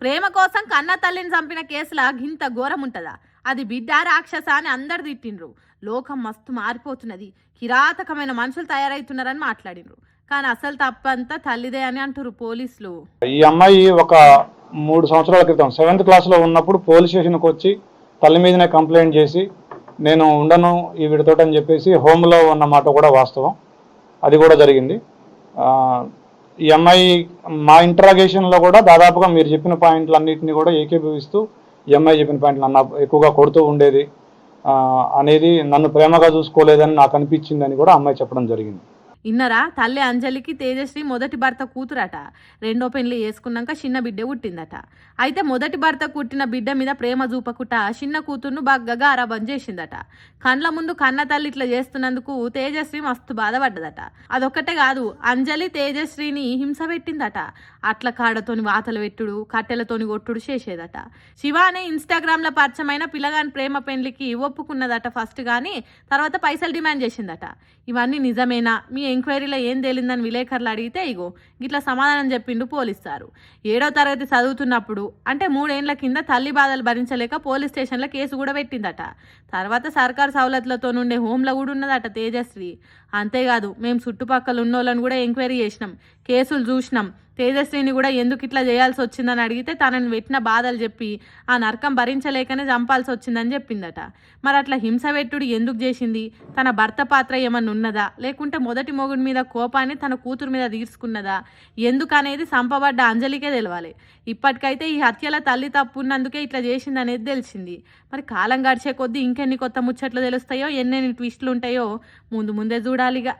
ప్రేమ కోసం కన్న తల్లిని చంపిన కేసులా గింత ఘోరం ఉంటుందా? అది బిడ్డ రాక్షస అని అందరు తిట్టిండ్రు. లోకం మస్తు మారిపోతున్నది, కిరాతకమైన మనుషులు తయారవుతున్నారని మాట్లాడిండ్రు. కానీ అసలు తప్పంతా తల్లిదే అని అంటారు పోలీసులు. ఈ అమ్మాయి ఒక 3 సంవత్సరాల క్రితం 7th క్లాస్లో ఉన్నప్పుడు పోలీస్ స్టేషన్కి వచ్చి తల్లి మీదనే కంప్లైంట్ చేసి నేను ఉండను ఈ విడతోటి అని చెప్పేసి హోమ్లో ఉన్న మాట కూడా వాస్తవం. అది కూడా జరిగింది. ఈ అమ్మాయి మా ఇంటరాగేషన్లో కూడా దాదాపుగా మీరు చెప్పిన పాయింట్లన్నింటినీ కూడా ఏకీభవిస్తూ ఈ అమ్మాయి చెప్పిన పాయింట్లు నన్ను ఎక్కువగా కొడుతూ ఉండేది అనేది, నన్ను ప్రేమగా చూసుకోలేదని నాకు అనిపించిందని కూడా అమ్మాయి చెప్పడం జరిగింది. ఇన్నరా, తల్లి అంజలికి తేజశ్రీ మొదటి భర్త కూతురట. రెండో పెళ్లి చేసుకున్నాక చిన్న బిడ్డ పుట్టిందట. అయితే మొదటి భర్త పుట్టిన బిడ్డ మీద ప్రేమ చూపకుట చిన్న కూతుర్ను బాగా అరాబం చేసిందట. కండ్ల ముందు కన్న తల్లి ఇట్లా చేస్తున్నందుకు తేజశ్రీ మస్తు బాధపడ్డదట. అదొక్కటే కాదు, అంజలి తేజశ్రీని హింస పెట్టిందట. అట్ల కాడతోని వాతలు పెట్టుడు, కట్టెలతోని కొట్టుడు చేసేదట. శివానే ఇన్స్టాగ్రామ్లో పరిచయమైన పిల్లగాని ప్రేమ పెళ్లికి ఒప్పుకున్నదట ఫస్ట్, కానీ తర్వాత పైసలు డిమాండ్ చేసిందట. ఇవన్నీ నిజమేనా, మీ ఎంక్వైరీలో ఏం తేలిందని విలేకరులు అడిగితే ఇగో గిట్లా సమాధానం చెప్పిండు పోలీసారు. 7వ తరగతి చదువుతున్నప్పుడు, అంటే 3 ఏళ్ల కింద తల్లి బాధలు భరించలేక పోలీస్ స్టేషన్లో కేసు కూడా పెట్టిందట. తర్వాత సర్కారు సవలతులతో నుండే హోంలో కూడా ఉన్నదట తేజశ్రీ. అంతేకాదు, మేము చుట్టుపక్కల ఉన్నోళ్ళని కూడా ఎంక్వైరీ చేసినాం, కేసులు చూసినాం. తేజశ్రీని కూడా ఎందుకు ఇట్లా చేయాల్సి వచ్చిందని అడిగితే తనని పెట్టిన బాధలు చెప్పి ఆ నరకం భరించలేకనే చంపాల్సి వచ్చిందని చెప్పిందట. మరి అట్లా హింస పెట్టుడు ఎందుకు చేసింది? తన భర్త పాత్ర ఏమన్నా ఉన్నదా, లేకుంటే మొదటి మొగుడి మీద కోపాన్ని తన కూతురు మీద తీర్చుకున్నదా, ఎందుకనేది సంపబడ్డ అంజలికే తెలవాలి. ఇప్పటికైతే ఈ హత్యల తల్లి తప్పున్నందుకే ఇట్లా చేసింది అనేది తెలిసింది. మరి కాలం గడిచే కొద్దీ ఇంకెన్ని కొత్త ముచ్చట్లు తెలుస్తాయో, ఎన్నెన్ని ట్విస్టులు ఉంటాయో ముందు ముందే చూడాలిగా.